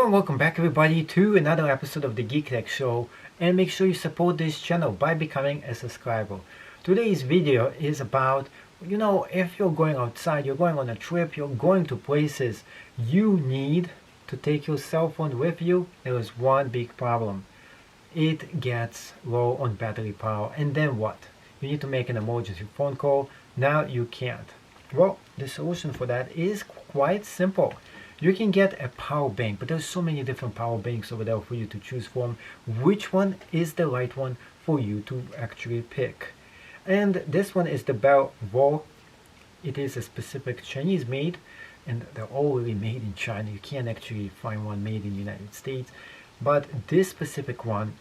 Well, welcome back everybody to another episode of the Geek Tech Show, and make sure you support this channel by becoming a subscriber. Today's video is about, if you're going outside, you're going on a trip, you're going to places, you need to take your cell phone with you. There is one big problem. It gets low on battery power, and then what? You need to make an emergency phone call. Now you can't. Well, the solution for that is quite simple. You can get a power bank, but there's so many different power banks over there for you to choose from. Which one is the right one for you to actually pick? And this one is the BLAVOR. It is a specific Chinese made, and they're all really made in China. You can't actually find one made in the United States. But this specific one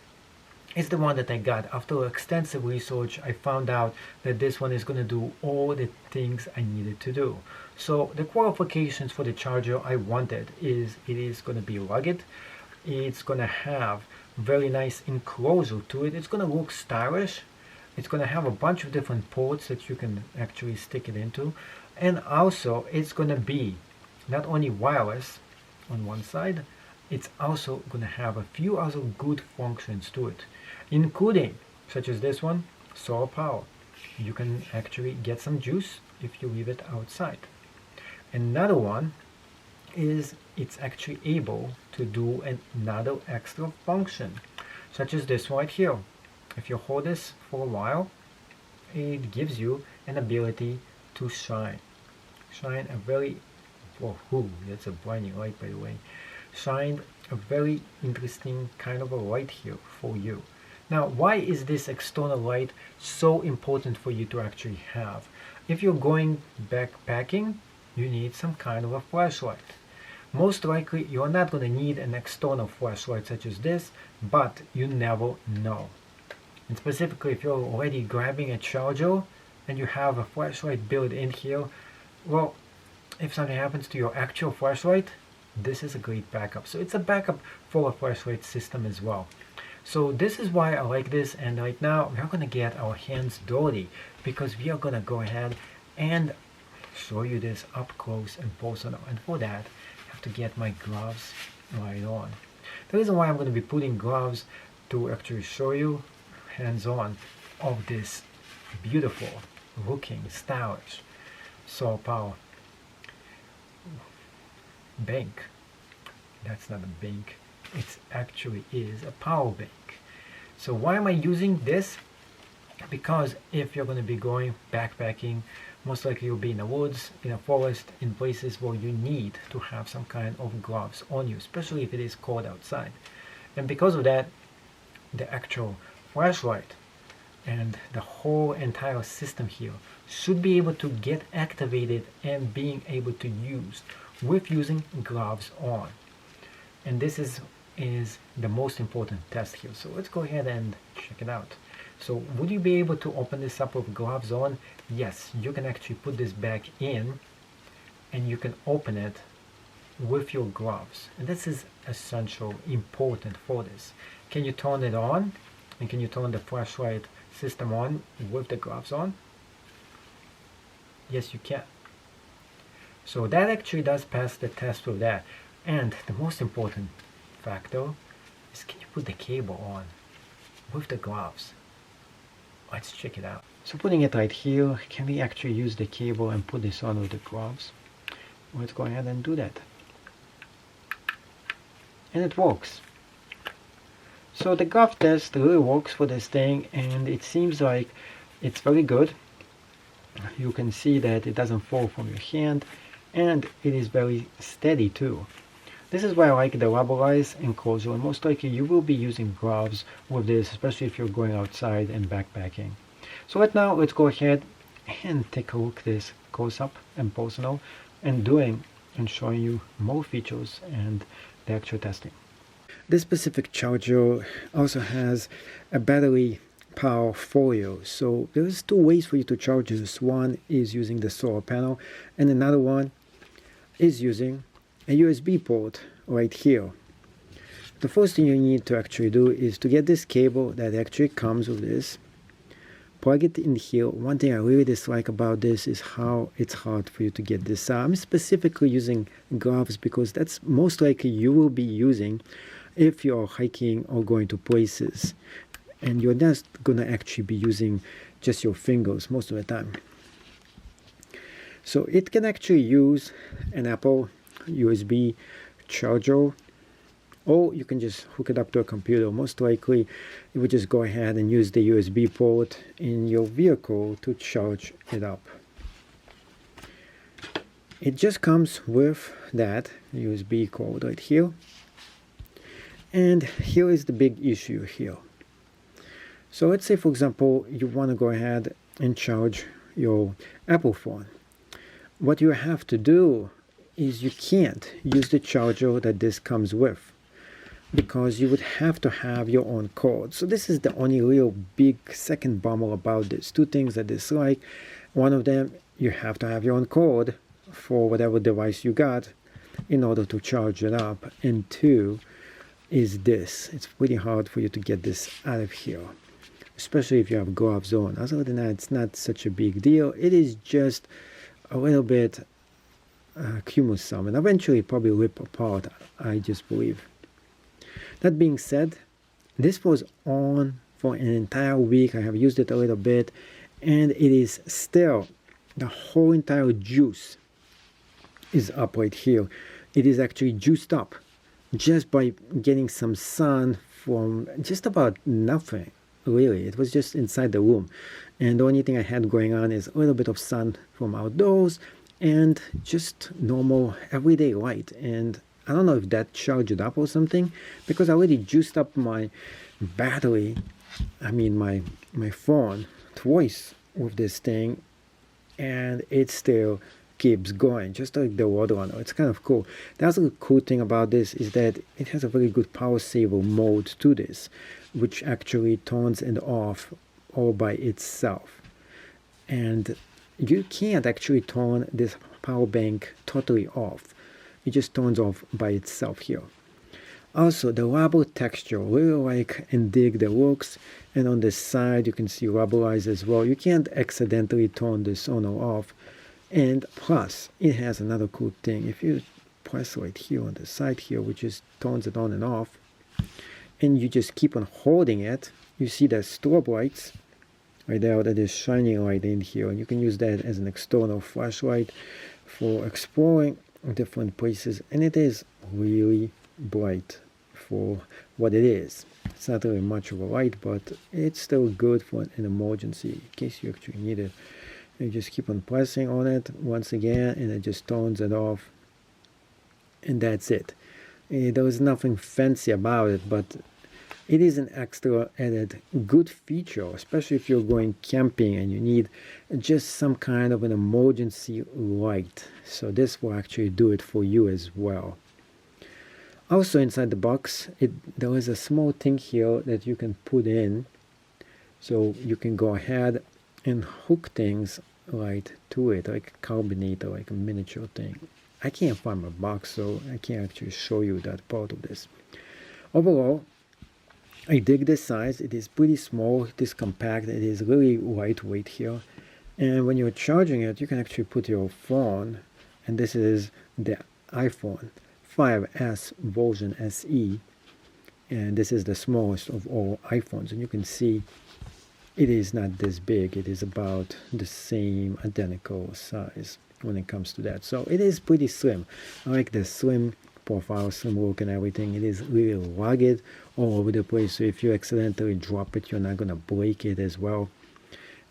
is the one that I got. After extensive research, I found out that this one is going to do all the things I needed to do. So the qualifications for the charger I wanted is it is going to be rugged. It's going to have very nice enclosure to it. It's going to look stylish. It's going to have a bunch of different ports that you can actually stick it into. And also it's going to be not only wireless on one side, it's also going to have a few other good functions to it, including, such as this one, solar power. You can actually get some juice if you leave it outside. Another one is it's actually able to do another extra function, such as this one right here. If you hold this for a while, it gives you an ability to shine a very, that's a blinding light by the way, shine a very interesting kind of a light here for you. Now, why is this external light so important for you to actually have? If you're going backpacking, you need some kind of a flashlight. Most likely, you're not going to need an external flashlight such as this, but you never know. And specifically, if you're already grabbing a charger and you have a flashlight built in here, well, if something happens to your actual flashlight, this is a great backup. So it's a backup for a flashlight system as well. So this is why I like this, and right now we're going to get our hands dirty because we are going to go ahead and show you this up close and personal. And for that, I have to get my gloves right on. The reason why I'm going to be putting gloves to actually show you hands-on of this beautiful looking, stylish solar power bank. That's not a bank, it actually is a power bank. So why am I using this? Because if you're going to be going backpacking, most likely you'll be in the woods, in a forest, in places where you need to have some kind of gloves on you, especially if it is cold outside. And because of that, the actual flashlight and the whole entire system here should be able to get activated and being able to use with using gloves on. And this is the most important test here. So let's go ahead and check it out. So would you be able to open this up with gloves on? Yes, you can actually put this back in and you can open it with your gloves. And this is essential, important for this. Can you turn it on? And can you turn the flashlight system on with the gloves on? Yes, you can. So that actually does pass the test with that. And the most important factor is, can you put the cable on with the gloves? Let's check it out. So putting it right here, can we actually use the cable and put this on with the gloves? Let's go ahead and do that. And it works. So the glove test really works for this thing, and it seems like it's very good. You can see that it doesn't fall from your hand, and it is very steady too. This is why I like the rubberized enclosure, and most likely you will be using gloves with this, especially if you're going outside and backpacking. So right now, let's go ahead and take a look at this close-up and personal, and showing you more features and the actual testing. This specific charger also has a battery power for you. So there's two ways for you to charge this. One is using the solar panel, and another one is using a USB port right here. The first thing you need to actually do is to get this cable that actually comes with this, plug it in here. One thing I really dislike about this is how it's hard for you to get this out. I'm specifically using gloves because that's most likely you will be using if you're hiking or going to places, and you're not gonna actually be using just your fingers most of the time. So it can actually use an Apple USB charger, or you can just hook it up to a computer. Most likely you would just go ahead and use the USB port in your vehicle to charge it up. It just comes with that USB cord right here. And here is the big issue here. So let's say, for example, you want to go ahead and charge your Apple phone. What you have to do is you can't use the charger that this comes with, because you would have to have your own cord. So this is the only real big second bummer about this. Two things I dislike. One of them, you have to have your own cord for whatever device you got in order to charge it up. And two is this. It's pretty hard for you to get this out of here, especially if you have gloves on. Other than that, it's not such a big deal. It is just a little bit cumbersome, and eventually probably rip apart, I just believe. That being said, this was on for an entire week. I have used it a little bit, and it is still, the whole entire juice is up right here. It is actually juiced up just by getting some sun from just about nothing, really. It was just inside the room, and the only thing I had going on is a little bit of sun from outdoors and just normal everyday light. And I don't know if that charged it up or something, because I already juiced up my battery, my phone twice with this thing, and it still keeps going, just like the water runner. It's kind of cool. The other cool thing about this is that it has a very good power saver mode to this, which actually turns it off all by itself. And you can't actually turn this power bank totally off. It just turns off by itself here. Also, the rubber texture, really like and dig the looks. And on the side, you can see rubberized as well. You can't accidentally turn this on or off. And plus, it has another cool thing. If you press right here on the side here, which just turns it on and off, and you just keep on holding it, you see the strobe lights right there that is shining right in here. And you can use that as an external flashlight for exploring different places, and it is really bright for what it is. It's not really much of a light, but it's still good for an emergency in case you actually need it. You just keep on pressing on it once again, and it just turns it off, and that's it. There is nothing fancy about it, but it is an extra added good feature, especially if you're going camping and you need just some kind of an emergency light. So this will actually do it for you as well. Also inside the box, there is a small thing here that you can put in, so you can go ahead and hook things right to it, like a carbonator, like a miniature thing. I can't find my box, so I can't actually show you that part of this. Overall, I dig this size. It is pretty small, it is compact, it is really lightweight here. And when you're charging it, you can actually put your phone, and this is the iPhone 5S version SE, and this is the smallest of all iPhones, and you can see it is not this big. It is about the same identical size when it comes to that. So it is pretty slim. I like the slim profile, slim look and everything. It is really rugged all over the place, so if you accidentally drop it, you're not gonna break it as well.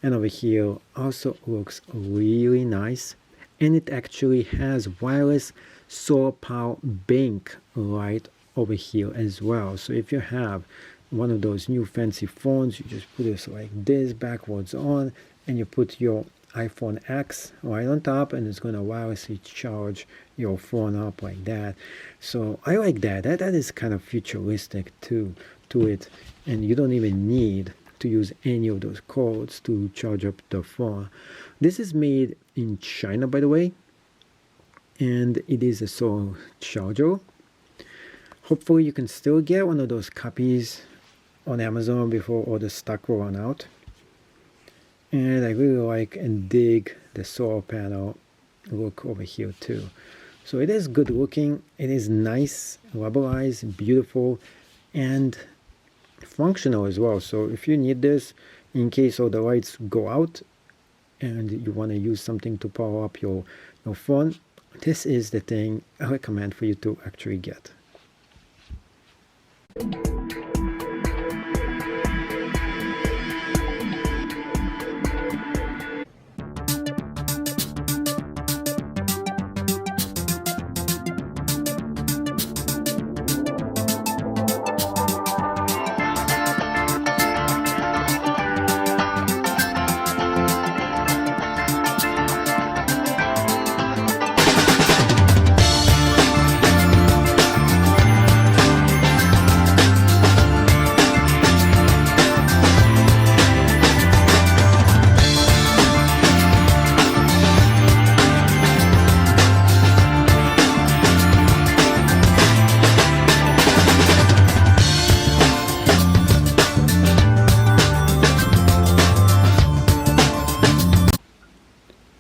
And over here also looks really nice, and it actually has wireless solar power bank right over here as well. So if you have one of those new fancy phones, you just put this like this backwards on, and you put your iPhone X right on top, and it's going to wirelessly charge your phone up like that. So I like that. That is kind of futuristic to it, and you don't even need to use any of those cords to charge up the phone. This is made in China, by the way, and it is a solar charger. Hopefully you can still get one of those copies on Amazon before all the stock will run out. And I really like and dig the solar panel look over here too. So it is good looking, it is nice, rubberized, beautiful, and functional as well. So if you need this in case all the lights go out and you want to use something to power up your phone, this is the thing I recommend for you to actually get.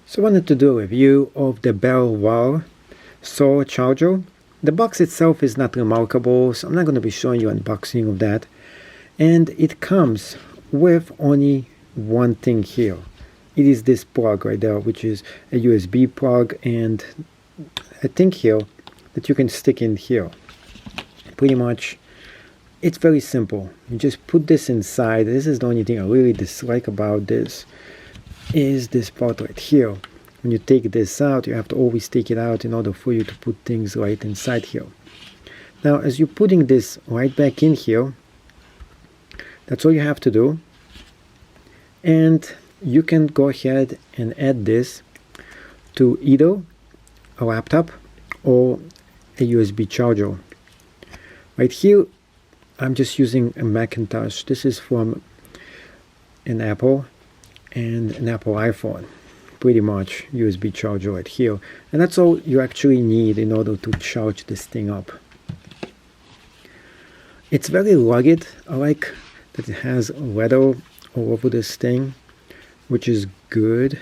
So I wanted to do a review of the BLAVOR solar charger. The box itself is not remarkable, so I'm not going to be showing you unboxing of that. And it comes with only one thing here. It is this plug right there, which is a USB plug, and a thing here that you can stick in here. Pretty much, it's very simple. You just put this inside. This is the only thing I really dislike about this, is this part right here. When you take this out, you have to always take it out in order for you to put things right inside here. Now, as you're putting this right back in here, that's all you have to do. And you can go ahead and add this to either a laptop or a USB charger. Right here, I'm just using a Macintosh. This is from an Apple and an Apple iPhone. Pretty much USB charger right here. And that's all you actually need in order to charge this thing up. It's very rugged. I like that it has leather all over this thing, which is good.